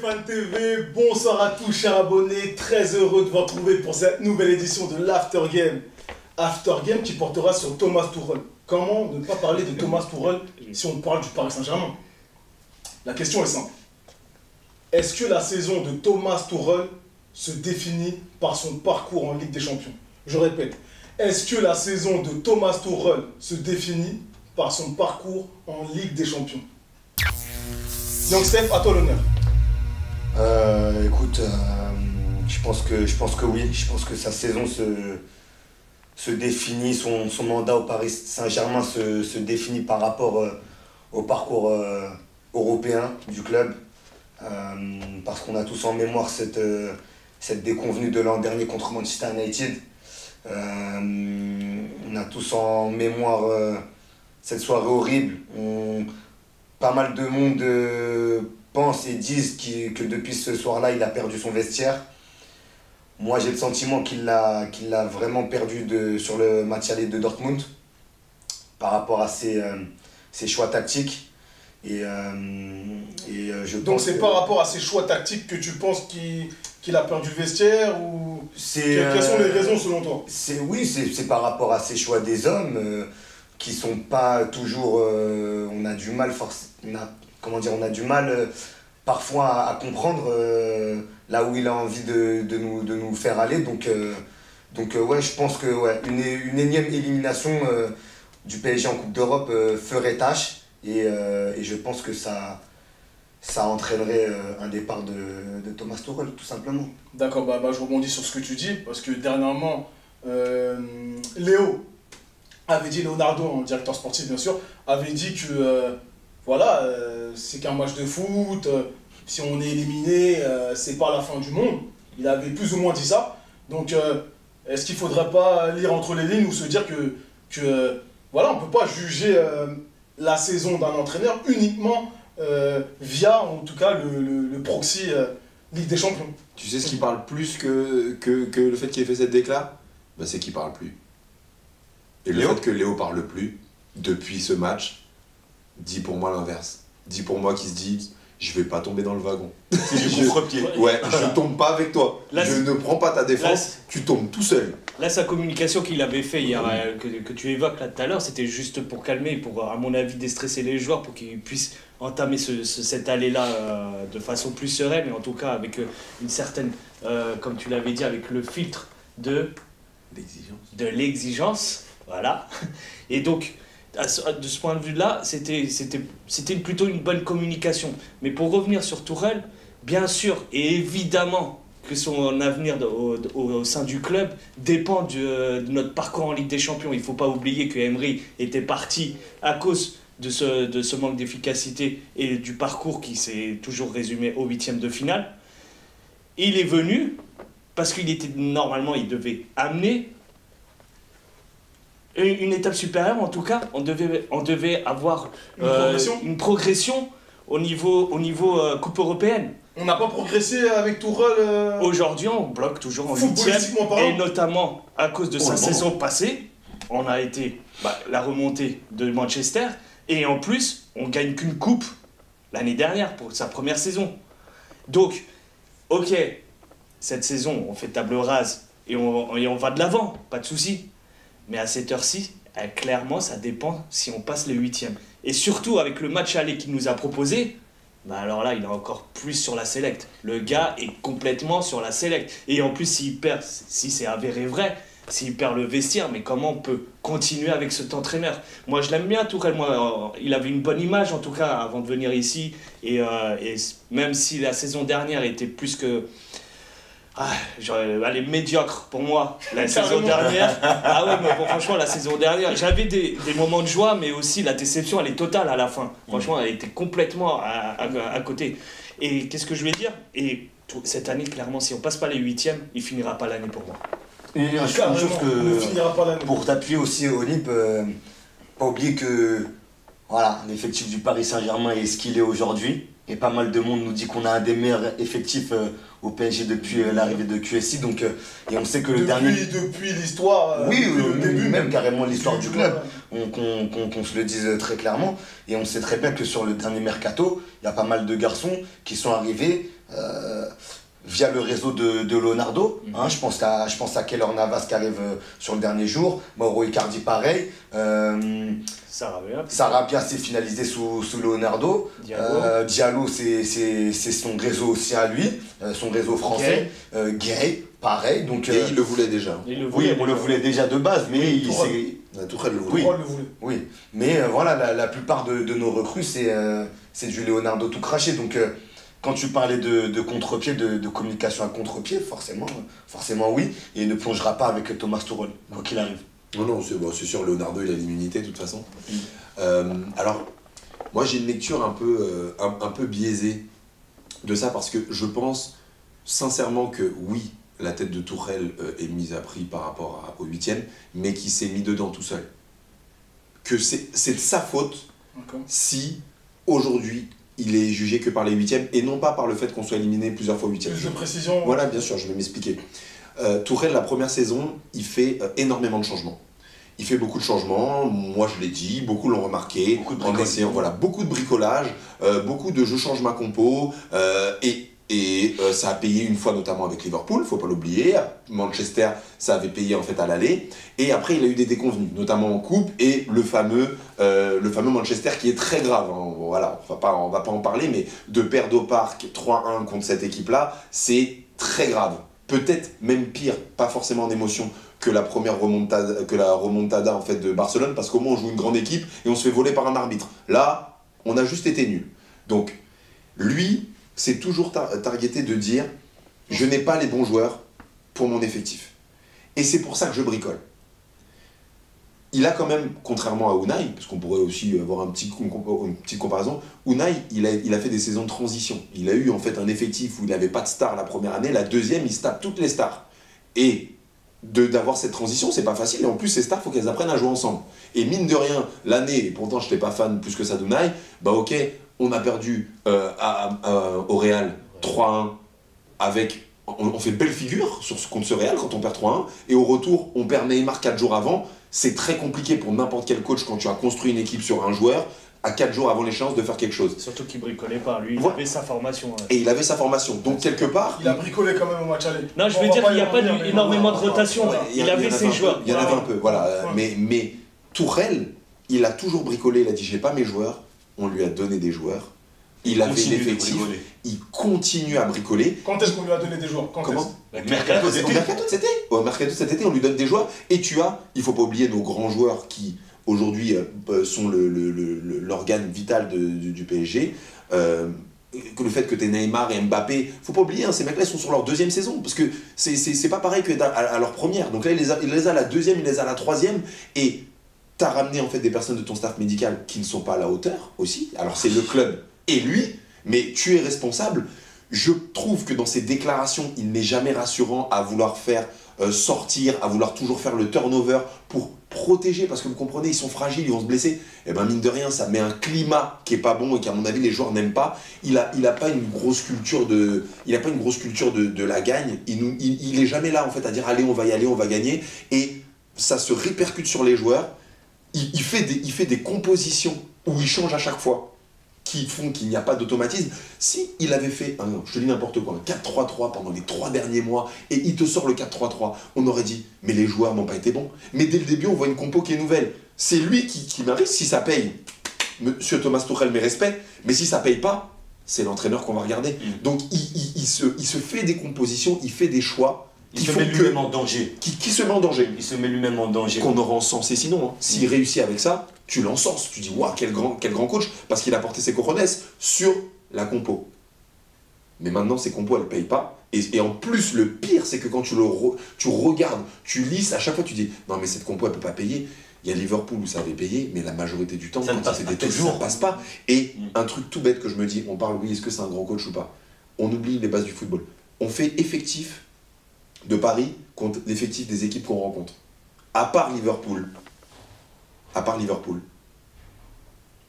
Fan TV, bonsoir à tous chers abonnés, très heureux de vous retrouver pour cette nouvelle édition de l'After Game. After Game qui portera sur Thomas Tuchel. Comment ne pas parler de Thomas Tuchel si on parle du Paris Saint-Germain? La question est simple. Est-ce que la saison de Thomas Tuchel se définit par son parcours en Ligue des Champions? Je répète, est-ce que la saison de Thomas Tuchel se définit par son parcours en Ligue des Champions? Young Steph, à toi l'honneur. Écoute, je pense que oui. Je pense que sa saison se définit, son mandat au Paris Saint-Germain se définit par rapport au parcours européen du club. Parce qu'on a tous en mémoire cette déconvenue de l'an dernier contre Manchester United. On a tous en mémoire cette soirée horrible. Pas mal de monde pensent et disent que depuis ce soir-là, il a perdu son vestiaire. Moi, j'ai le sentiment qu'il l'a vraiment perdu sur le match aller de Dortmund par rapport à ses choix tactiques. Donc c'est par rapport à ses choix tactiques que tu penses qu'il a perdu le vestiaire ou quelles sont les raisons selon toi? Oui, c'est par rapport à ses choix des hommes qui sont pas toujours... on a du mal on a du mal parfois à comprendre là où il a envie de nous faire aller. Donc ouais, je pense que ouais, une énième élimination du PSG en Coupe d'Europe ferait tâche et je pense que ça entraînerait un départ de Thomas Tuchel, tout simplement. D'accord, bah, je rebondis sur ce que tu dis, parce que dernièrement, Léo avait dit, Leonardo, en directeur sportif bien sûr, avait dit que voilà, c'est qu'un match de foot, si on est éliminé, c'est pas la fin du monde. Il avait plus ou moins dit ça. Donc, est-ce qu'il ne faudrait pas lire entre les lignes ou se dire que voilà, on ne peut pas juger la saison d'un entraîneur uniquement via, en tout cas, le proxy Ligue des Champions? Tu sais ce qui parle plus que le fait qu'il ait fait cette déclat? Bah, c'est qu'il parle plus. Et le fait que Léo parle plus depuis ce match dit pour moi l'inverse. Dit pour moi qu'il se dit je vais pas tomber dans le wagon. C'est du contre-pied. Ouais, je tombe pas avec toi. Là, je ne prends pas ta défense, tu tombes tout seul. Là, sa communication qu'il avait fait hier, que tu évoques là tout à l'heure, c'était juste pour calmer, pour à mon avis déstresser les joueurs, pour qu'ils puissent entamer cette allée-là de façon plus sereine, mais en tout cas avec une certaine, comme tu l'avais dit, avec le filtre de l'exigence. Voilà. Et donc, de ce point de vue-là, c'était plutôt une bonne communication. Mais pour revenir sur Tuchel, bien sûr et évidemment que son avenir au sein du club dépend de notre parcours en Ligue des Champions. Il ne faut pas oublier que Emery était parti à cause de ce manque d'efficacité et du parcours qui s'est toujours résumé au 8e de finale. Il est venu parce qu'il était normalement, il devait amener une étape supérieure. En tout cas, on devait avoir une progression au niveau Coupe européenne. On n'a pas progressé avec Tuchel Aujourd'hui, on bloque toujours en 8e, et notamment à cause de sa saison passée, on a été la remontée de Manchester, et en plus, on gagne qu'une coupe l'année dernière pour sa première saison. Donc, ok, cette saison, on fait table rase et on va de l'avant, pas de souci. Mais à cette heure-ci, clairement, ça dépend si on passe les 8e. Et surtout, avec le match aller qu'il nous a proposé, alors là, il est encore plus sur la select. Le gars est complètement sur la select. Et en plus, s'il perd, si c'est avéré vrai, s'il perd le vestiaire, mais comment on peut continuer avec cet entraîneur? Moi, je l'aime bien, Tuchel. Moi, il avait une bonne image, en tout cas, avant de venir ici. Et même si la saison dernière était plus que... elle est médiocre pour moi, la saison dernière. Ah ouais, mais bon, franchement, la saison dernière, j'avais des moments de joie, mais aussi la déception, elle est totale à la fin. Franchement, elle était complètement à côté. Et qu'est-ce que je vais dire? Et cette année, clairement, si on passe pas les 8e, il finira pas l'année pour moi. Et une chose que, pour t'appuyer aussi, Olip, pas oublier que voilà, l'effectif du Paris Saint-Germain est ce qu'il est aujourd'hui. Et pas mal de monde nous dit qu'on a un des meilleurs effectifs au PSG depuis l'arrivée de QSI. Donc, et on sait que le dernier. Depuis l'histoire. Oui, le début, même carrément l'histoire du club. Qu'on se le dise très clairement. Et on sait très bien que sur le dernier mercato, il y a pas mal de garçons qui sont arrivés via le réseau de Leonardo. Hein, je pense à Keylor Navas qui arrive sur le dernier jour. Mauro Icardi, pareil. Sarabia s'est finalisé sous Leonardo. Diallo, c'est son réseau aussi à lui, son réseau français. Gay, pareil. Donc, et il le voulait déjà. Oui, on le voulait déjà de base, mais il s'est. Tourelle le voulait. Oui, mais voilà, la plupart de nos recrues, c'est du Leonardo tout craché. Donc, quand tu parlais de contre-pied, de communication à contre-pied, forcément oui. Et il ne plongera pas avec Thomas Tuchel, quoi qu'il arrive. Non, c'est sûr, Leonardo, il a l'immunité de toute façon. Alors, moi j'ai une lecture un peu biaisée de ça parce que je pense sincèrement que oui, la tête de Tuchel est mise à prix par rapport au 8e, mais qu'il s'est mis dedans tout seul. Que c'est de sa faute si aujourd'hui il est jugé que par les 8e et non pas par le fait qu'on soit éliminé plusieurs fois 8e. Plus de précision. Voilà, bien sûr, je vais m'expliquer. Tuchel, la première saison, il fait énormément de changements. Il fait beaucoup de changements, moi je l'ai dit, beaucoup l'ont remarqué, en essayant, voilà, beaucoup de bricolage, beaucoup de je change ma compo, et ça a payé une fois notamment avec Liverpool, faut pas l'oublier. Manchester, ça avait payé en fait à l'aller, et après il a eu des déconvenus, notamment en coupe, et le fameux Manchester qui est très grave, hein. Voilà, on va pas en parler, mais de perdre au parc 3-1 contre cette équipe-là, c'est très grave. Peut-être même pire, pas forcément en émotion, que la remontada en fait de Barcelone, parce qu'au moins on joue une grande équipe et on se fait voler par un arbitre. Là, on a juste été nuls. Donc, lui, c'est toujours targeté de dire « je n'ai pas les bons joueurs pour mon effectif ». Et c'est pour ça que je bricole. Il a quand même, contrairement à Unai, parce qu'on pourrait aussi avoir une petite comparaison, Unai, il a fait des saisons de transition. Il a eu en fait un effectif où il n'avait pas de stars la première année, la deuxième, il se tape toutes les stars. Et d'avoir cette transition, c'est pas facile, et en plus ces stars, il faut qu'elles apprennent à jouer ensemble. Et mine de rien, l'année, et pourtant je n'étais pas fan plus que ça d'Unai, bah ok, on a perdu au Real 3-1 avec... On fait belle figure contre ce Real quand on perd 3-1, et au retour, on perd Neymar 4 jours avant. C'est très compliqué pour n'importe quel coach quand tu as construit une équipe sur un joueur, à 4 jours avant l'échéance, de faire quelque chose. Surtout qu'il bricolait pas, lui, il avait sa formation. Ouais. Et il avait sa formation, donc quelque part... Il a bricolé quand même au match aller. Non, je veux dire qu'il n'y a pas énormément de rotation, il avait ses joueurs. Il y en avait un peu, voilà. Mais Tuchel, il a toujours bricolé, il a dit j'ai pas mes joueurs, on lui a donné des joueurs. Il avait l'effectif, il continue à bricoler. Quand est-ce qu'on lui a donné des joueurs? Comment? Mercato cet été. Au mercato cet été, on lui donne des joueurs. Et il faut pas oublier nos grands joueurs qui, aujourd'hui, sont l'organe vital du PSG. Le fait que tu aies Neymar et Mbappé, faut pas oublier, hein, ces mecs-là sont sur leur deuxième saison. Parce que c'est pas pareil qu'à leur première. Donc là, il les a à la deuxième, il les a à la troisième. Et tu as ramené en fait des personnes de ton staff médical qui ne sont pas à la hauteur aussi. Alors c'est le club et lui, mais tu es responsable. Je trouve que dans ses déclarations, il n'est jamais rassurant à vouloir faire sortir, à vouloir toujours faire le turnover pour protéger, parce que vous comprenez, ils sont fragiles, ils vont se blesser. Et bien mine de rien, ça met un climat qui est pas bon et qu'à mon avis les joueurs n'aiment pas. Il a pas une grosse culture de la gagne. Il est jamais là en fait à dire allez on va y aller, on va gagner. Et ça se répercute sur les joueurs. Il fait des compositions où il change à chaque fois, qui font qu'il n'y a pas d'automatisme. Si il avait fait, je te dis n'importe quoi, un 4-3-3 pendant les 3 derniers mois, et il te sort le 4-3-3, on aurait dit, mais les joueurs n'ont pas été bons. Mais dès le début, on voit une compo qui est nouvelle. C'est lui qui mérite, si ça paye. Monsieur Thomas Tuchel, mes respects, mais si ça paye pas, c'est l'entraîneur qu'on va regarder. Donc il se fait des compositions, il fait des choix. Il se met lui-même en danger. Qui se met en danger. Il se met lui-même en danger. Qu'on aura encensé sinon. Hein. S'il réussit avec ça, tu l'encenses. Tu dis, waouh, quel grand coach, parce qu'il a porté ses cojones sur la compo. Mais maintenant, ces compos, elles ne payent pas. Et en plus, le pire, c'est que quand tu regardes, tu lis, à chaque fois, tu dis, non, mais cette compo, elle ne peut pas payer. Il y a Liverpool où ça avait payé, mais la majorité du temps, ça quand il fait des tests, ça ne passe pas. Et un truc tout bête que je me dis, on parle, oui, est-ce que c'est un grand coach ou pas? On oublie les bases du football. On fait effectif de Paris contre l'effectif des équipes qu'on rencontre. À part Liverpool,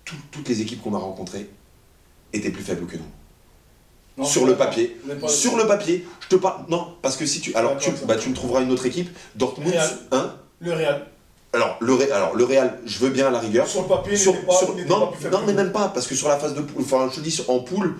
toutes les équipes qu'on a rencontrées, était plus faible que nous. Non, sur le papier. Sur le papier, je te parle. Non, parce que si tu. Alors, tu me trouveras une autre équipe. Dortmund. Hein? Le Real. Alors le Real, je veux bien à la rigueur. Sur le papier, non, mais même pas, parce que sur la phase de poule, enfin, je te dis en poule,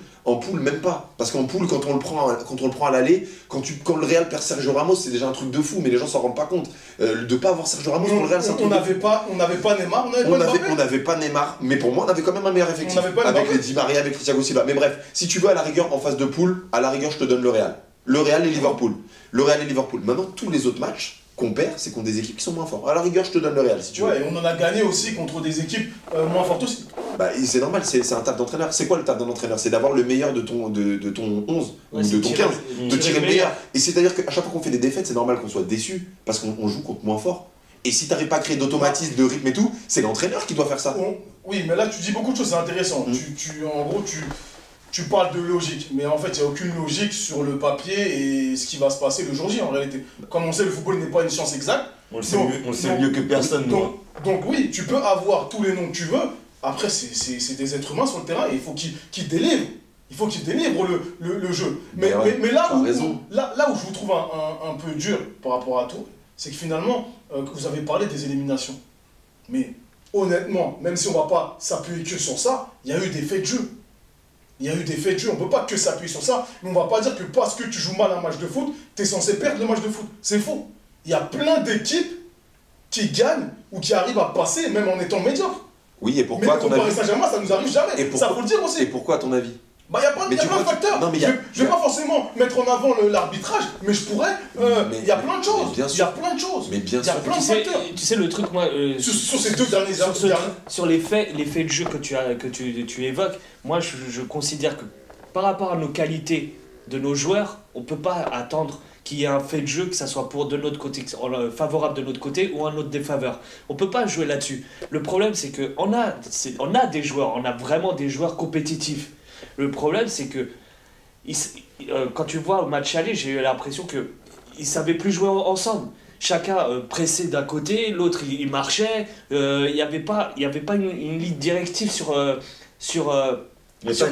même pas. Parce qu'en poule, quand on le prend à l'aller, quand le Real perd Sergio Ramos, c'est déjà un truc de fou, mais les gens s'en rendent pas compte. De pas avoir Sergio Ramos pour le Real, c'est un truc de fou. On n'avait pas Neymar, on n'avait pas Neymar, mais pour moi, on avait quand même un meilleur effectif. Avec les Di Maria, avec Thiago Silva. Mais bref, si tu veux, à la rigueur, en phase de poule, à la rigueur, je te donne le Real. Le Real et Liverpool. Le Real et Liverpool. Maintenant, tous les autres matchs qu'on perd, c'est contre des équipes qui sont moins fortes. À la rigueur, je te donne le Real si tu veux. Ouais, et on en a gagné aussi contre des équipes moins fortes aussi. Bah, c'est normal, c'est un taf d'entraîneur. C'est quoi le taf d'un entraîneur? C'est d'avoir le meilleur de ton 11 ou de ton 15, de tirer le meilleur. Et c'est-à-dire qu'à chaque fois qu'on fait des défaites, c'est normal qu'on soit déçu parce qu'on joue contre moins fort. Et si tu n'arrives pas à créer d'automatisme, de rythme et tout, c'est l'entraîneur qui doit faire ça. Oui, mais là, tu dis beaucoup de choses, c'est intéressant. En gros, tu parles de logique, mais en fait, il n'y a aucune logique sur le papier et ce qui va se passer le jour J en réalité. Comme on sait, le football n'est pas une science exacte. On le sait mieux que personne. Donc oui, tu peux avoir tous les noms que tu veux. Après, c'est des êtres humains sur le terrain et il faut qu'ils délivrent. Il faut qu'ils délivrent le jeu. Mais là où je vous trouve un peu dur par rapport à tout, c'est que finalement, vous avez parlé des éliminations. Mais honnêtement, même si on ne va pas s'appuyer que sur ça, il y a eu des faits de jeu. Il y a eu des faits de jeu, on ne peut pas que s'appuyer sur ça, mais on ne va pas dire que parce que tu joues mal un match de foot, tu es censé perdre le match de foot. C'est faux. Il y a plein d'équipes qui gagnent ou qui arrivent à passer, même en étant médiocres. Oui, et pourquoi à ton avis? Mais Saint-Germain, ça nous arrive jamais. Ça faut le dire aussi. Et pourquoi à ton avis? Bah, il y a plein de facteurs. Je ne vais pas forcément mettre en avant l'arbitrage, mais je pourrais. Il y a plein de choses. Il y a plein de choses. Mais bien sûr. Il y a plein de facteurs. Tu sais, le truc, moi. Sur ces deux derniers années. Sur les faits de jeu que tu évoques, moi, je considère que par rapport à nos qualités de nos joueurs, on ne peut pas attendre qu'il y ait un fait de jeu, que ça soit pour de notre côté, favorable de notre côté ou un autre défaveur. On ne peut pas jouer là-dessus. Le problème, c'est qu'on a des joueurs, on a vraiment des joueurs compétitifs. Le problème, c'est que quand tu vois au match aller, j'ai eu l'impression qu'ils ne savaient plus jouer ensemble. Chacun pressait d'un côté, l'autre il marchait. Il n'y avait pas une ligne directive sur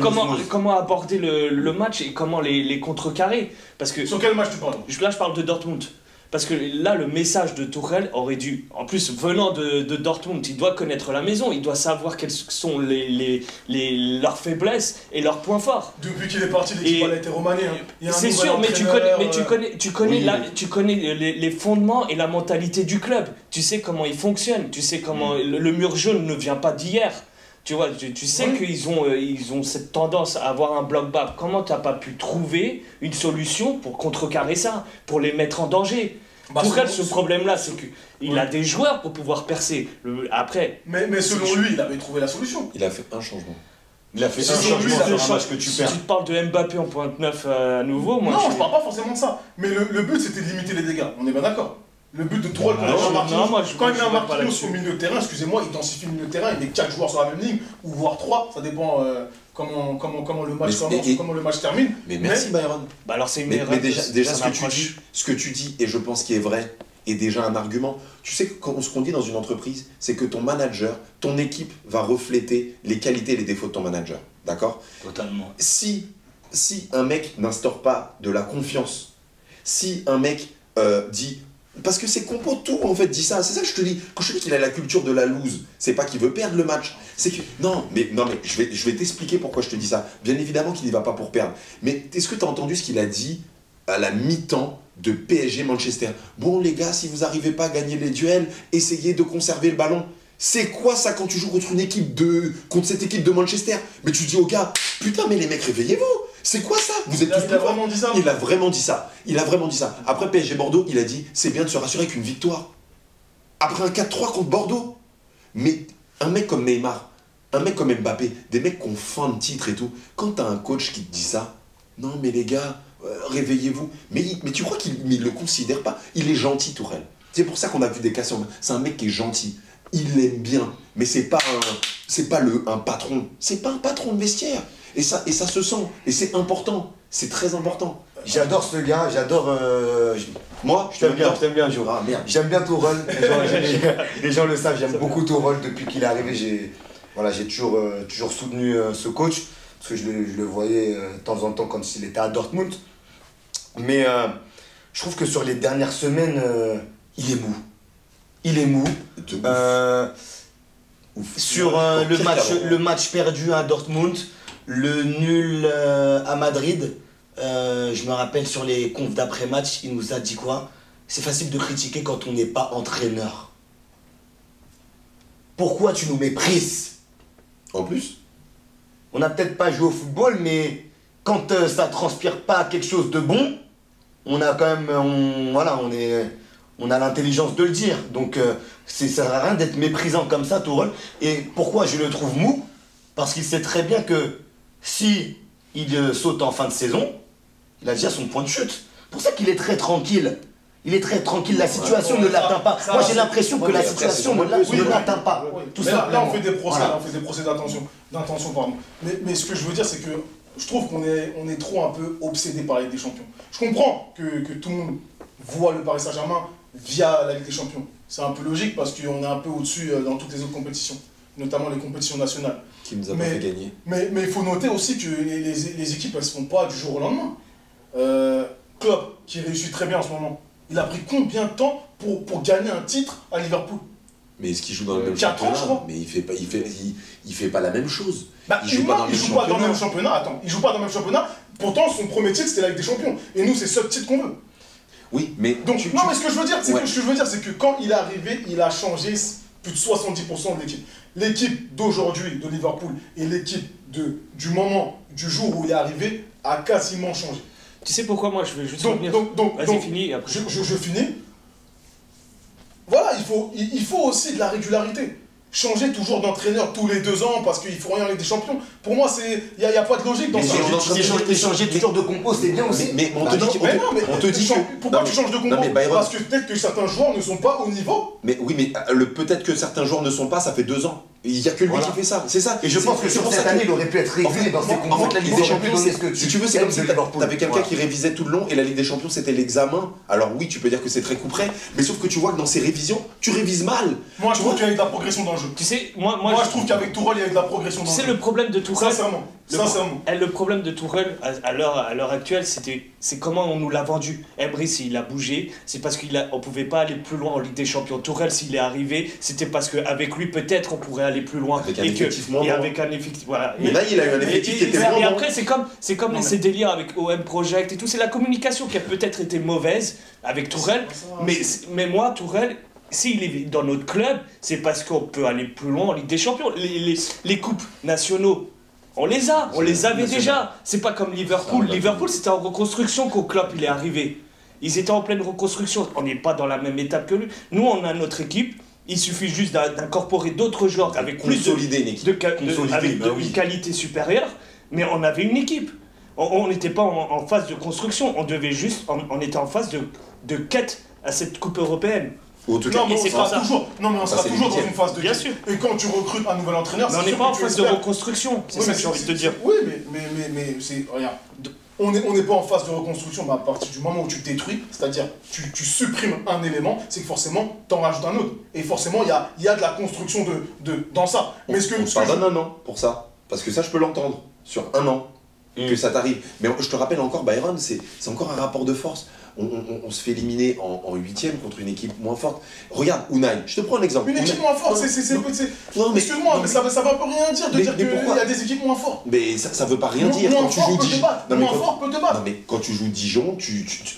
comment aborder le match et comment les contrecarrer. Parce que, sur quel match tu parles? Là, je parle de Dortmund. Parce que là, le message de Tuchel aurait dû, en plus venant de Dortmund, il doit connaître la maison, il doit savoir quelles sont leurs faiblesses et leurs points forts. Depuis qu'il est parti, l'équipe a été remaniée. C'est sûr, mais tu connais les fondements et la mentalité du club. Tu sais comment il fonctionne, tu sais comment le mur jaune ne vient pas d'hier. Tu vois, tu sais qu'ils ont cette tendance à avoir un bloc bas. Comment tu n'as pas pu trouver une solution pour contrecarrer ça, pour les mettre en danger? Pour elle, ce problème-là, c'est qu'il a des joueurs pour pouvoir percer. Après, mais selon lui, il avait trouvé la solution. Il a fait un changement. Il a fait un changement sur un match que tu perds. Si tu te parles de Mbappé en pointe neuf à nouveau, moi... Non, je parle pas forcément de ça. Mais le but, c'était de limiter les dégâts. On est bien d'accord. Le but de Tuchel, quand il met un Marquinhos au milieu de terrain, excusez-moi, il densifie le milieu de terrain, il met 4 joueurs sur la même ligne, ou voire 3, ça dépend comment le match commence ou comment le match termine. Mais merci Byron. Bah alors c'est une erreur. Mais déjà ce que tu dis, et je pense qu'il est vrai, est déjà un argument. Tu sais, ce qu'on dit dans une entreprise, c'est que ton manager, ton équipe va refléter les qualités et les défauts de ton manager. D'accord? Totalement. Si un mec n'instaure pas de la confiance, si un mec dit... Parce que c'est Compo tout en fait dit ça, c'est ça que je te dis. Quand je te dis qu'il a la culture de la lose, c'est pas qu'il veut perdre le match, c'est que... Non mais je vais t'expliquer pourquoi je te dis ça. Bien évidemment qu'il n'y va pas pour perdre. Mais est-ce que tu as entendu ce qu'il a dit à la mi-temps de PSG Manchester? Bon les gars, si vous n'arrivez pas à gagner les duels, essayez de conserver le ballon. C'est quoi ça quand tu joues contre contre cette équipe de Manchester? Mais tu dis aux gars, putain mais les mecs réveillez-vous. C'est quoi ça? Vous êtes Il a vraiment dit ça? Il a vraiment dit ça. Il a vraiment dit ça. Après PSG Bordeaux, il a dit c'est bien de se rassurer avec une victoire. Après un 4-3 contre Bordeaux. Mais un mec comme Neymar, un mec comme Mbappé, des mecs qui ont faim de titre et tout, quand t'as un coach qui te dit ça, non mais les gars, réveillez-vous. Mais tu crois qu'il ne le considère pas? Il est gentil, Tuchel. C'est pour ça qu'on a vu des cassures. C'est un mec qui est gentil. Il l'aime bien. Mais c'est pas un patron. C'est pas un patron de vestiaire. Et ça se sent. Et c'est important. C'est très important. J'adore ce gars, j'adore... Moi, je t'aime bien, Joe. Ah, merde. J'aime bien Tuchel. Les gens le savent, j'aime beaucoup Tuchel. Depuis qu'il est arrivé, j'ai toujours soutenu ce coach. parce que je le voyais de temps en temps quand il était à Dortmund. Mais je trouve que sur les dernières semaines, il est mou. Il est mou. Sur le match perdu à Dortmund, le nul à Madrid, je me rappelle sur les confs d'après-match, il nous a dit quoi? C'est facile de critiquer quand on n'est pas entraîneur. Pourquoi tu nous méprises? En plus, on n'a peut-être pas joué au football, mais quand ça transpire pas quelque chose de bon, on a quand même, on a l'intelligence de le dire. Donc ça sert à rien d'être méprisant comme ça, Tourelle. Et pourquoi je le trouve mou? Parce qu'il sait très bien que si il saute en fin de saison, il a déjà son point de chute. C'est pour ça qu'il est très tranquille. Il est très tranquille, la situation ne l'atteint pas. Moi j'ai l'impression que la situation ne l'atteint pas. Tout simplement. Là on fait des procès, d'intention. Mais ce que je veux dire, c'est que je trouve qu'on est trop un peu obsédé par la Ligue des Champions. Je comprends que tout le monde voit le Paris Saint-Germain via la Ligue des Champions. C'est un peu logique parce qu'on est un peu au-dessus dans toutes les autres compétitions, notamment les compétitions nationales. Qui nous a pas fait gagner. Mais il faut noter aussi que les équipes, elles ne se font pas du jour au lendemain. Klopp, qui réussit très bien en ce moment, il a pris combien de temps pour gagner un titre à Liverpool? Mais est-ce qu'il joue dans le même championnat? 4 ans, je crois. Mais il fait pas la même chose. Il joue pas dans le même championnat. Attends, il joue pas dans le même championnat. Pourtant, son premier titre, c'était la Ligue des Champions. Et nous, c'est ce titre qu'on veut. Oui, mais... Donc, mais ce que je veux dire, c'est que quand il est arrivé, il a changé plus de 70% de l'équipe. L'équipe d'aujourd'hui de Liverpool et l'équipe du moment, du jour où il est arrivé, a quasiment changé. Tu sais pourquoi moi je veux juste revenir. Vas-y, finis. Après. Je finis. Voilà, il faut aussi de la régularité. Changer toujours d'entraîneur tous les 2 ans parce qu'il ne faut rien avec des champions. Pour moi, il n'y a pas de logique dans ça. Changer toujours de compo, c'est bien aussi. Mais on te dit que... Pourquoi tu changes de compo? Parce que peut-être que certains joueurs ne sont pas au niveau. Mais oui, mais peut-être que certains joueurs ne sont pas, ça fait 2 ans. Il n'y a que lui qui fait ça, c'est ça. Et je pense que sur cette année, il aurait pu être régulier dans ses compos. En fait, la Ligue des Champions, si tu veux, c'est comme si t'avais quelqu'un qui révisait tout le long et la Ligue des Champions, c'était l'examen. Alors oui, tu peux dire que c'est très coup près, mais sauf que tu vois que dans ces révisions, tu révises mal. Moi, je trouve qu'il y a de la progression dans le jeu. Tu sais, moi je trouve qu'avec Tourelle, il y a de la progression dans le jeu. C'est le problème de Tourelle. Sincèrement. Le problème de Tourelle, à l'heure actuelle, c'est comment on nous l'a vendu. Emery, s'il a bougé, c'est parce qu'on ne pouvait pas aller plus loin en Ligue des Champions. Tourelle, s'il est arrivé, c'était parce qu'avec lui, peut-être, on pourrait aller plus loin. Avec un effectif moins bon. Avec un effectif, voilà. Mais là, il a eu un effectif qui était moins bon. Et après, c'est comme ces délires avec OM Project et tout. C'est la communication qui a peut-être été mauvaise avec Tourelle. Mais moi, Tourelle, s'il est dans notre club, c'est parce qu'on peut aller plus loin en Ligue des Champions. Les coupes nationaux, on les avait déjà. C'est pas comme Liverpool. Liverpool, c'était en reconstruction qu'au club il est arrivé. Ils étaient en pleine reconstruction. On n'est pas dans la même étape que lui. Nous, on a notre équipe. Il suffit juste d'incorporer d'autres joueurs avec plus une qualité supérieure. Mais on avait une équipe. On n'était pas en phase de construction. On était en phase de quête à cette coupe européenne. On sera toujours dans une phase de quête. Et quand tu recrutes un nouvel entraîneur, on n'est pas en phase de reconstruction. C'est ça que j'ai envie de te dire. Oui, mais c'est rien. On n'est pas en phase de reconstruction, mais à partir du moment où tu détruis, c'est-à-dire tu supprimes un élément, c'est que forcément tu en rajoutes un autre. Et forcément il y a de la construction dans ça. Mais on te pardonne un an pour ça, parce que ça je peux l'entendre, sur un an, que ça t'arrive. Mais je te rappelle encore, Bayern, c'est encore un rapport de force. On se fait éliminer en 8ème contre une équipe moins forte. Regarde, Unai, je te prends un exemple. Une équipe moins forte, excuse-moi, mais ça va pas rien dire de dire qu'il y a des équipes moins fortes. Mais ça veut pas rien dire. Quand tu joues Dijon. Moins fort peut te battre. Non mais quand tu joues Dijon,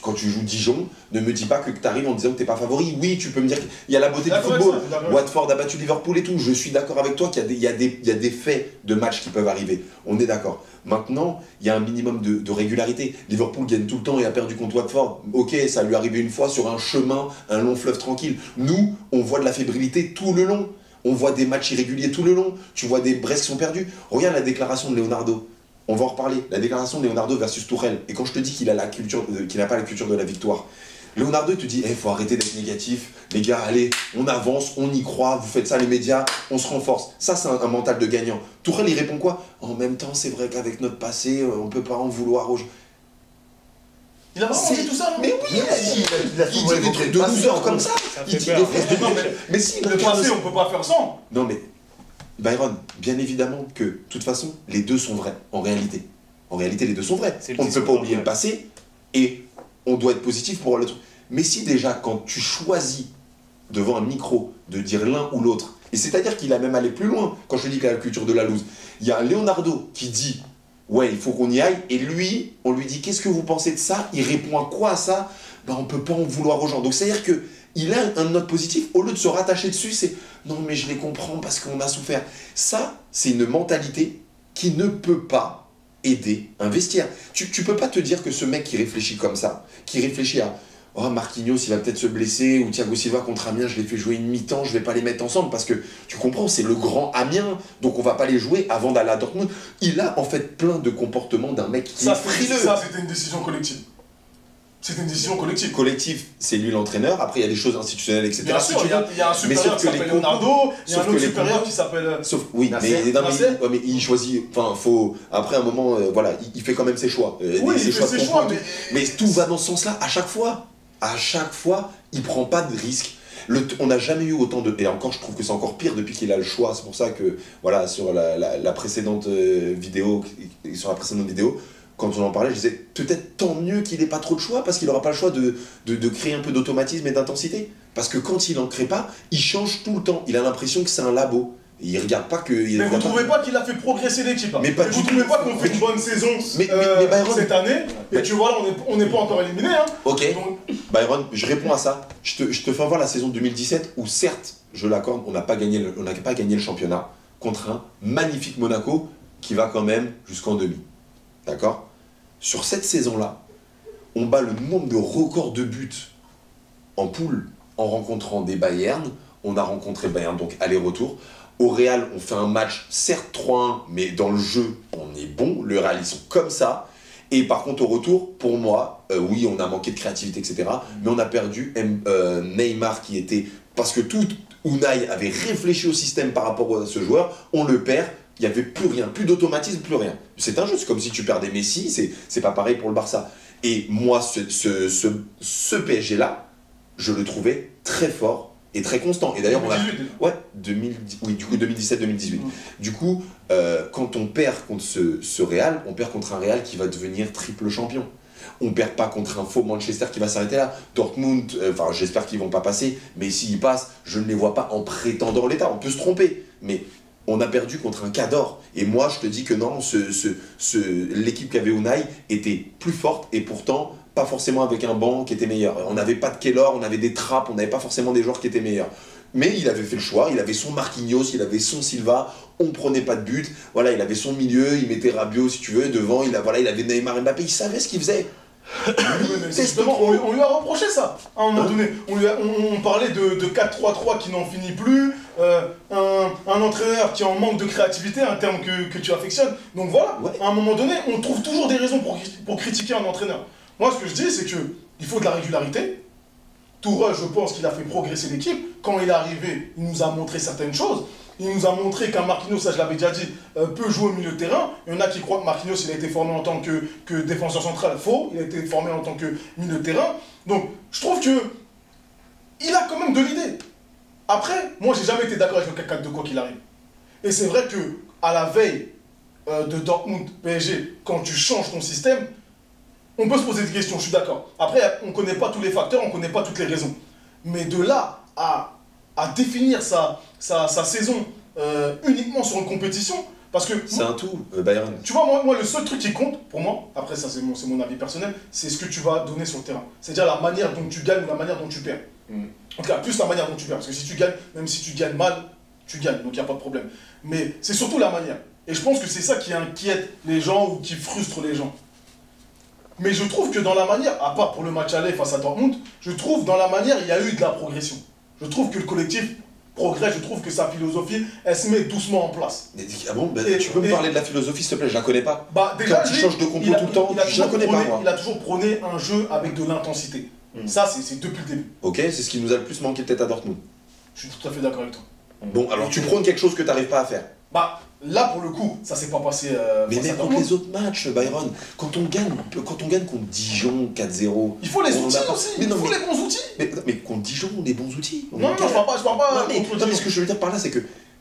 quand tu joues Dijon, ne me dis pas que tu arrives en disant que t'es pas favori. Oui, tu peux me dire qu'il y a la beauté du football. Watford a battu Liverpool et tout. Je suis d'accord avec toi qu'il y a des faits de match qui peuvent arriver. On est d'accord. Maintenant, il y a un minimum de régularité. Liverpool gagne tout le temps et a perdu contre Watford. Ok, ça lui est arrivé une fois sur un chemin, un long fleuve tranquille. Nous, on voit de la fébrilité tout le long. On voit des matchs irréguliers tout le long. Tu vois des Brest qui sont perdus. Regarde la déclaration de Leonardo. On va en reparler. La déclaration de Leonardo versus Tourelle. Et quand je te dis qu'il n'a pas la culture de la victoire, Leonardo il te dit faut arrêter d'être négatif, les gars, allez, on avance, on y croit, vous faites ça les médias, on se renforce. Ça c'est un mental de gagnant. Tourelle il répond quoi? En même temps c'est vrai qu'avec notre passé, on peut pas en vouloir aux... Il a vraiment dit tout ça, non? Mais oui, il dit des trucs de loser comme ça. Il dit des phrases de... Mais si, le passé on peut pas faire sans. Non mais... Byron, bien évidemment que, de toute façon, les deux sont vrais, en réalité. En réalité, les deux sont vrais. On ne peut pas oublier le passé, et on doit être positif pour le truc. Mais si déjà, quand tu choisis devant un micro de dire l'un ou l'autre, et c'est-à-dire qu'il a même allé plus loin, quand je dis que la culture de la loose, il y a un Leonardo qui dit « Ouais, il faut qu'on y aille », et lui, on lui dit « Qu'est-ce que vous pensez de ça ?» Il répond à quoi à ça? Ben, on ne peut pas en vouloir aux gens. Donc c'est-à-dire qu'il a un note positif, au lieu de se rattacher dessus, c'est « Non, mais je les comprends parce qu'on a souffert ». Ça, c'est une mentalité qui ne peut pas aider un vestiaire. Tu peux pas te dire que ce mec qui réfléchit comme ça, qui réfléchit à oh, Marquinhos, il va peut-être se blesser, ou Thiago Silva contre Amiens, je l'ai fait jouer une mi-temps, je vais pas les mettre ensemble, parce que tu comprends, c'est le grand Amiens, donc on va pas les jouer avant d'aller à Dortmund. Il a en fait plein de comportements d'un mec qui est frileux. Ça, c'était une décision collective. C'était une décision collective. Collectif, c'est lui l'entraîneur, après il y a des choses institutionnelles, etc. Bien sûr, il y a un supérieur qui s'appelle Leonardo, il y a un autre supérieur qui s'appelle... Sauf, oui, mais il choisit, enfin, faut, après un moment, voilà, il fait quand même ses choix. Oui, il fait ses choix, mais tout va dans ce sens-là, à chaque fois. À chaque fois, il prend pas de risque. On n'a jamais eu autant de... Et encore, je trouve que c'est encore pire depuis qu'il a le choix. C'est pour ça que, voilà, sur la précédente vidéo, quand on en parlait, je disais peut-être tant mieux qu'il n'ait pas trop de choix parce qu'il n'aura pas le choix de créer un peu d'automatisme et d'intensité. Parce que quand il n'en crée pas, il change tout le temps. Il a l'impression que c'est un labo. Et il regarde pas que... Mais vous ne trouvez pas qu'il a fait progresser l'équipe? Mais vous ne trouvez pas qu'on fait une bonne saison cette année? Et tu vois, là, on n'est pas encore éliminé. Hein. Ok. Donc... Byron, je réponds à ça. Je te fais voir la saison 2017 où certes, je l'accorde, on n'a pas gagné le championnat contre un magnifique Monaco qui va quand même jusqu'en demi. D'accord? Sur cette saison-là, on bat le nombre de records de buts en poule en rencontrant des Bayern. On a rencontré Bayern, donc aller-retour. Au Real, on fait un match, certes 3-1, mais dans le jeu, on est bon. Le Real, ils sont comme ça. Et par contre, au retour, pour moi, oui, on a manqué de créativité, etc. Mais on a perdu Neymar qui était... Parce que tout Unai avait réfléchi au système par rapport à ce joueur. On le perd. Il n'y avait plus rien, plus d'automatisme, plus rien. C'est un jeu, c'est comme si tu perdais Messi, c'est pas pareil pour le Barça. Et moi, ce PSG-là, je le trouvais très fort et très constant. Et d'ailleurs, on a... Ouais, oui, du coup, 2017-2018. Du coup, quand on perd contre ce Real, on perd contre un Real qui va devenir triple champion. On perd pas contre un faux Manchester qui va s'arrêter là. Dortmund, enfin, j'espère qu'ils vont pas passer, mais s'ils passent, je ne les vois pas en prétendant l'état. On peut se tromper, mais... On a perdu contre un Cador. Et moi, je te dis que non, l'équipe qu'avait Unai était plus forte et pourtant pas forcément avec un banc qui était meilleur. On n'avait pas de Keylor, on avait des trappes, on n'avait pas forcément des joueurs qui étaient meilleurs. Mais il avait fait le choix, il avait son Marquinhos, il avait son Silva, on prenait pas de but. Voilà, il avait son milieu, il mettait Rabiot si tu veux, devant, il avait Neymar et Mbappé, il savait ce qu'il faisait. Justement, on lui a reproché ça à un moment donné. On parlait de 4-3-3 qui n'en finit plus, un entraîneur qui est en manque de créativité, un terme que tu affectionnes. Donc voilà, à un moment donné, on trouve toujours des raisons pour critiquer un entraîneur. Moi, ce que je dis, c'est qu'il faut de la régularité. Tourelle, je pense qu'il a fait progresser l'équipe. Quand il est arrivé, il nous a montré certaines choses. Il nous a montré qu'un Marquinhos, ça je l'avais déjà dit, peut jouer au milieu de terrain. Il y en a qui croient que Marquinhos, il a été formé en tant que défenseur central. Faux, il a été formé en tant que milieu de terrain. Donc, je trouve que il a quand même de l'idée. Après, moi, j'ai jamais été d'accord avec le 4-4 de quoi qu'il arrive. Et c'est vrai que à la veille de Dortmund PSG, quand tu changes ton système, on peut se poser des questions, je suis d'accord. Après, on ne connaît pas tous les facteurs, on ne connaît pas toutes les raisons. Mais de là à définir sa saison uniquement sur une compétition, parce que... C'est un tout, Bayern. Tu vois, moi, le seul truc qui compte, pour moi, après ça c'est mon avis personnel, c'est ce que tu vas donner sur le terrain. C'est-à-dire la manière dont tu gagnes ou la manière dont tu perds. En tout cas, plus la manière dont tu perds. Parce que si tu gagnes, même si tu gagnes mal, tu gagnes, donc il n'y a pas de problème. Mais c'est surtout la manière. Et je pense que c'est ça qui inquiète les gens ou qui frustre les gens. Mais je trouve que dans la manière, à part pour le match aller face à Dortmund, je trouve dans la manière, il y a eu de la progression. Je trouve que le collectif progresse, je trouve que sa philosophie, elle se met doucement en place. Ah bon, tu peux me parler de la philosophie, s'il te plaît, je la connais pas. Bah, déjà, quand tu changes de compo tout le temps, je la connais pas, moi. Il a toujours prôné un jeu avec de l'intensité. Ça, c'est depuis le début. Ok, c'est ce qui nous a le plus manqué peut-être à Dortmund. Je suis tout à fait d'accord avec toi. Bon, alors tu prônes quelque chose que tu n'arrives pas à faire. Bah, là, pour le coup, ça s'est pas passé... mais même contre les autres matchs, Byron, quand on gagne contre Dijon 4-0... Il faut les outils aussi, il faut les bons outils. Mais contre Dijon, on a des bons outils. Non, je parle pas mais ce que je veux dire par là, c'est que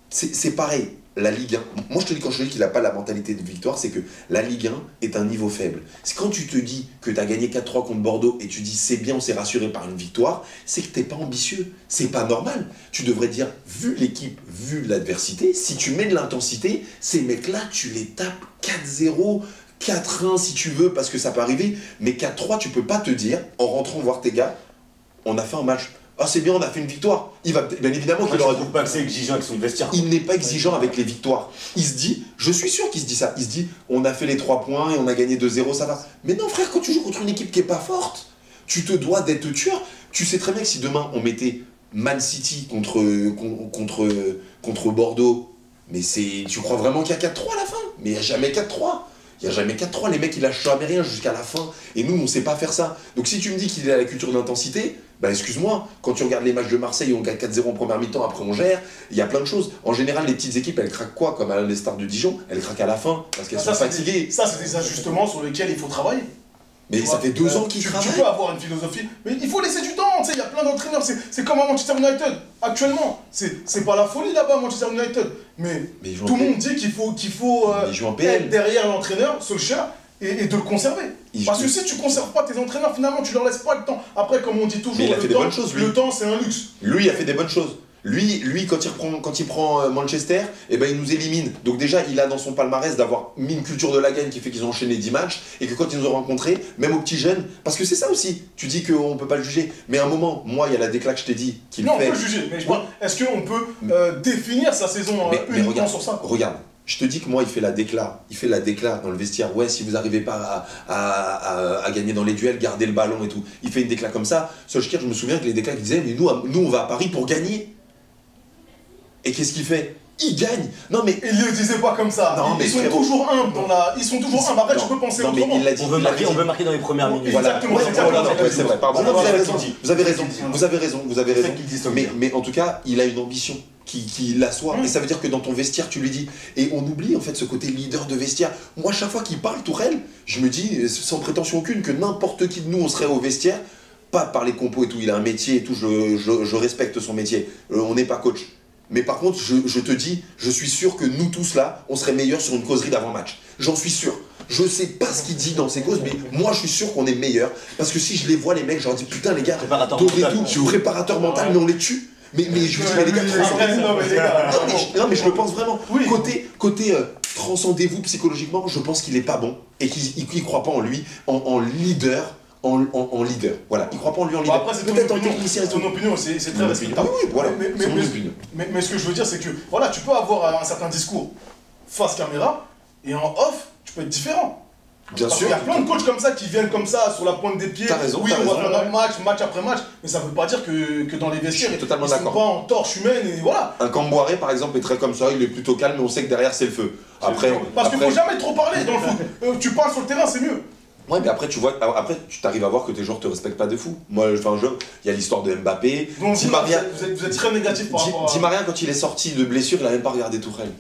c'est pareil. La Ligue 1, moi je te dis, quand je te dis qu'il n'a pas la mentalité de victoire, c'est que la Ligue 1 est un niveau faible. C'est quand tu te dis que tu as gagné 4-3 contre Bordeaux et tu dis c'est bien, on s'est rassuré par une victoire, c'est que tu n'es pas ambitieux. C'est pas normal. Tu devrais dire, vu l'équipe, vu l'adversité, si tu mets de l'intensité, ces mecs-là, tu les tapes 4-0, 4-1 si tu veux, parce que ça peut arriver. Mais 4-3, tu peux pas te dire, en rentrant voir tes gars, on a fait un match. Ah, c'est bien, on a fait une victoire. Il va bien évidemment qu'il aura. Je trouve pas que c'est exigeant avec son vestiaire. Il n'est pas exigeant avec les victoires. Il se dit, je suis sûr qu'il se dit ça. Il se dit, on a fait les 3 points et on a gagné 2-0, ça va. Mais non, frère, quand tu joues contre une équipe qui est pas forte, tu te dois d'être tueur. Tu sais très bien que si demain on mettait Man City contre Bordeaux, mais tu crois vraiment qu'il y a 4-3 à la fin? Mais il n'y a jamais 4-3. Il n'y a jamais 4-3, les mecs ils lâchent jamais rien jusqu'à la fin. Et nous, on ne sait pas faire ça. Donc si tu me dis qu'il est à la culture d'intensité, bah excuse-moi, quand tu regardes les matchs de Marseille où on gagne 4-0 en première mi-temps, après on gère, il y a plein de choses. En général, les petites équipes, elles craquent quoi? Comme les Stars de Dijon, elles craquent à la fin, parce qu'elles sont fatiguées. Ça, c'est des ajustements sur lesquels il faut travailler. Mais ça fait 2 ans qu'ils travaillent. Tu peux avoir une philosophie, mais il faut laisser du temps. Tu sais, il y a plein d'entraîneurs. C'est comme à Manchester United. Actuellement, c'est pas la folie là-bas, Manchester United. Mais tout le monde dit qu'il faut être derrière l'entraîneur, Solskjaer, et de le conserver. Parce que si tu conserves pas tes entraîneurs, finalement, tu leur laisses pas le temps. Après, comme on dit toujours, le temps, c'est un luxe. Lui, il a fait des bonnes choses. Lui, quand il prend Manchester, eh ben, il nous élimine. Donc déjà, il a dans son palmarès d'avoir mis une culture de la gagne qui fait qu'ils ont enchaîné 10 matchs et que quand ils nous ont rencontrés, même aux petits jeunes, parce que c'est ça aussi, tu dis qu'on ne peut pas le juger, mais à un moment, moi, il y a la déclat que je t'ai dit qu'il fait... Non, on peut le juger, mais je parle, est-ce qu'on peut définir sa saison uniquement sur ça? Regarde, je te dis que moi, il fait la déclat dans le vestiaire. Ouais, si vous n'arrivez pas à gagner dans les duels, gardez le ballon et tout. Il fait une déclat comme ça. Solskjaer, je me souviens que les déclats qu'il disait, mais nous, on va à Paris pour gagner. Et qu'est-ce qu'il fait? Il gagne. Non mais il le disait pas comme ça. Non, ils sont toujours humbles dans la. Ils sont toujours humbles. Après, tu peux penser autrement. Il l'a dit. On veut marquer dans les premières minutes. Exactement. C'est vrai. Pardon. Vous avez raison. Mais en tout cas, il a une ambition qui l'assoit. Et ça veut dire que dans ton vestiaire, tu lui dis. Et on oublie en fait ce côté leader de vestiaire. Moi, chaque fois qu'il parle Tourelle, je me dis sans prétention aucune que n'importe qui de nous, on serait au vestiaire. Pas par les compos et tout. Il a un métier et tout. Je respecte son métier. On n'est pas coach. Mais par contre, je te dis, je suis sûr que nous tous là, on serait meilleurs sur une causerie d'avant-match. J'en suis sûr. Je sais pas ce qu'il dit dans ses causes, mais moi je suis sûr qu'on est meilleurs. Parce que si je les vois, les mecs, je leur dis putain, les gars, préparateur mental, mais on les tue. Mais je me dis, mais les gars, non, mais je le pense vraiment. Oui. Côté transcendez-vous psychologiquement, je pense qu'il est pas bon et qu'il croit pas en lui, en leader. En leader, voilà, il croit pas en lui en leader. Après, c'est peut-être en technicien, c'est ton opinion, c'est très respectable. Oui, voilà. Mais ce que je veux dire, c'est que voilà, tu peux avoir un certain discours face caméra et en off, tu peux être différent. Bien sûr. Il y a plein de coachs comme ça qui viennent comme ça sur la pointe des pieds. T'as raison. Oui, on va faire un match après match, mais ça veut pas dire que dans les vestiaires, ils sont pas en torche humaine et voilà. Un Camboiré par exemple est très comme ça, il est plutôt calme, mais on sait que derrière c'est le feu. Parce qu'il faut jamais trop parler dans le foot. Tu parles sur le terrain, c'est mieux. Ouais, mais après, tu t'arrives à voir que tes joueurs te respectent pas de fou. Moi, je fais un jeu, il y a l'histoire de Mbappé. Donc, Di Maria, vous êtes très négatif par rapport à... Di Maria, quand il est sorti de blessure, il a même pas regardé Tourelle.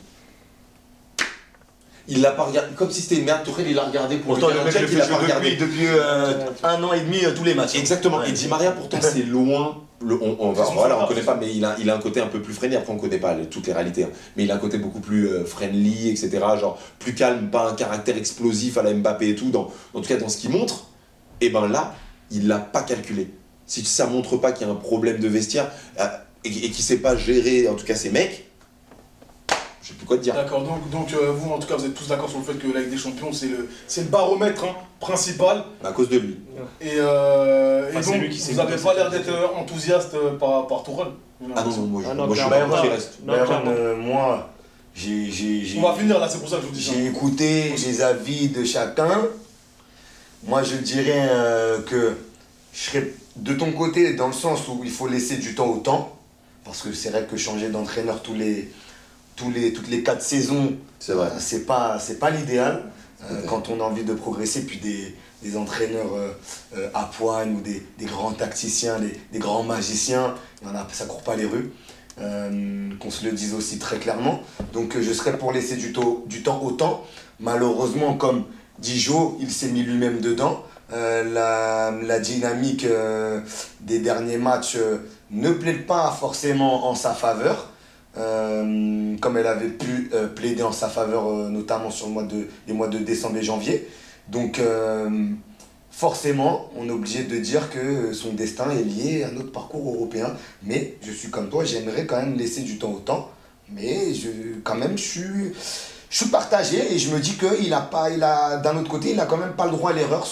Il l'a pas regardé, comme si c'était une merde. Tourelle, il l'a regardé pour pourtant, le mec il a pas regardé depuis 1 an et demi tous les matchs. Exactement. Ouais. Et Di Maria, pourtant, c'est loin. On connaît pas, mais il a un côté un peu plus freiné. Après, on connaît pas toutes les réalités. Hein. Mais il a un côté beaucoup plus friendly, etc. Genre plus calme, pas un caractère explosif à la Mbappé et tout. En tout cas, dans ce qu'il montre, et ben là, il l'a pas calculé. Si ça montre pas qu'il y a un problème de vestiaire et qu'il sait pas gérer, en tout cas, ses mecs. Je sais plus quoi te dire. D'accord, donc vous en tout cas vous êtes tous d'accord sur le fait que la Ligue des Champions c'est le baromètre principal. À cause de lui. Et donc vous n'avez pas l'air d'être enthousiaste par Tourelle. Ah non, moi je reste. Moi, on va finir là, c'est pour ça que je vous dis ça. J'ai écouté les avis de chacun. Moi je dirais que je serais de ton côté dans le sens où il faut laisser du temps au temps. Parce que c'est vrai que changer d'entraîneur toutes les 4 saisons, c'est pas l'idéal quand on a envie de progresser. Puis des entraîneurs à poigne ou des grands tacticiens, des grands magiciens, ça court pas les rues. Qu'on se le dise aussi très clairement. Donc je serais pour laisser du temps au temps. Malheureusement, comme dit Jo, il s'est mis lui-même dedans. La dynamique des derniers matchs ne plaît pas forcément en sa faveur. comme elle avait pu plaider en sa faveur, notamment sur les mois de décembre et janvier. Donc forcément, on est obligé de dire que son destin est lié à notre parcours européen. Mais je suis comme toi, j'aimerais quand même laisser du temps au temps. Mais je suis partagé et je me dis qu'il d'un autre côté, il n'a quand même pas le droit à l'erreur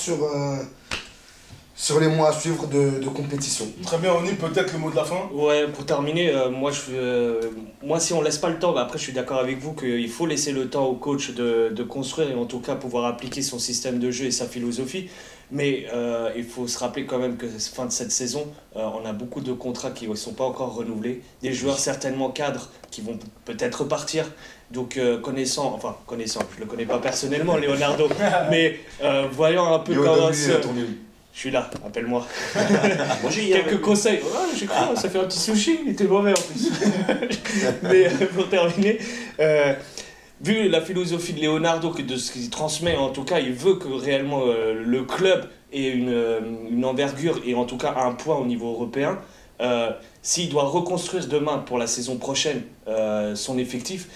sur les mois à suivre de compétition. Très bien, Oni, peut-être le mot de la fin. Ouais, pour terminer, moi si on laisse pas le temps, après je suis d'accord avec vous qu'il faut laisser le temps au coach de construire et en tout cas pouvoir appliquer son système de jeu et sa philosophie. Mais il faut se rappeler quand même que fin de cette saison, on a beaucoup de contrats qui ne sont pas encore renouvelés, des joueurs certainement cadres qui vont peut-être partir. Donc connaissant, je ne le connais pas personnellement, Leonardo, mais voyant un peu comment... Je suis là, appelle-moi. Quelques conseils. Ouais, j'ai cru, ça fait un petit sushi, il était mauvais en plus. Mais pour terminer, vu la philosophie de Leonardo, de ce qu'il transmet, en tout cas, il veut que réellement le club ait une envergure et en tout cas un poids au niveau européen. S'il doit reconstruire demain pour la saison prochaine son effectif,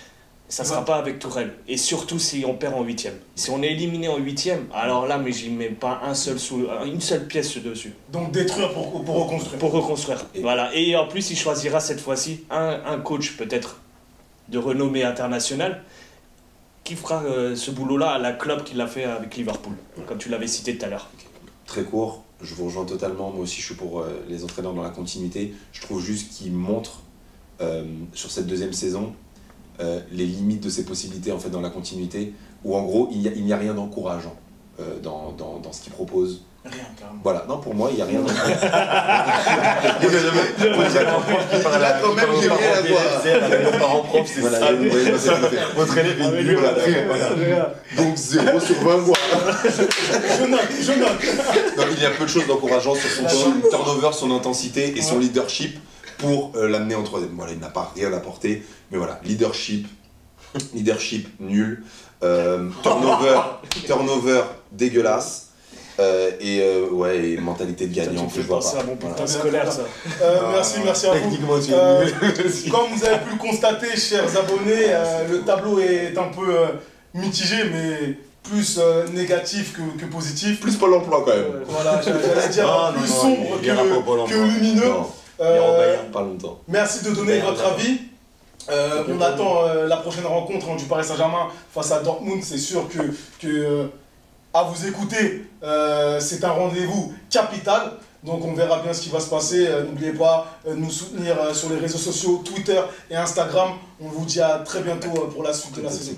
ça ne sera pas avec Tourelle. Et surtout si on perd en 8e. Si on est éliminé en 8e, alors là, mais j'y mets pas une seule pièce dessus. Donc détruire pour reconstruire. Pour reconstruire, voilà. Et en plus, il choisira cette fois-ci un coach peut-être de renommée internationale qui fera ce boulot-là à la club qu'il a fait avec Liverpool, comme tu l'avais cité tout à l'heure. Très court, je vous rejoins totalement. Moi aussi, je suis pour les entraîneurs dans la continuité. Je trouve juste qu'ils montrent sur cette deuxième saison les limites de ses possibilités en fait dans la continuité, où en gros il n'y a rien d'encourageant dans ce qu'il propose. Rien, carrément. Voilà, non, pour moi il n'y a rien d'encourageant. Il a quand même j'ai rien à voir avec nos parents profs, c'est ça. Votre élève est nul. Donc 0 sur 20 mois. Je note. Non, il y a peu de choses d'encourageant sur son turnover, son intensité et son leadership pour l'amener en troisième. Voilà, il n'a pas rien apporté, mais voilà, leadership nul, turnover dégueulasse, et mentalité de gagnant que je vois pas. C'est un bon bulletin scolaire, ça. Merci à vous. Comme vous avez pu le constater, chers abonnés, le tableau est un peu mitigé, mais plus négatif que positif. Plus Pôle emploi quand même. Voilà, j'allais dire plus sombre que lumineux. Pas longtemps. Merci de donner votre avis. On attend la prochaine rencontre du Paris Saint-Germain face à Dortmund. C'est sûr que à vous écouter, c'est un rendez-vous capital. Donc on verra bien ce qui va se passer. N'oubliez pas de nous soutenir sur les réseaux sociaux, Twitter et Instagram. On vous dit à très bientôt pour la suite de la saison.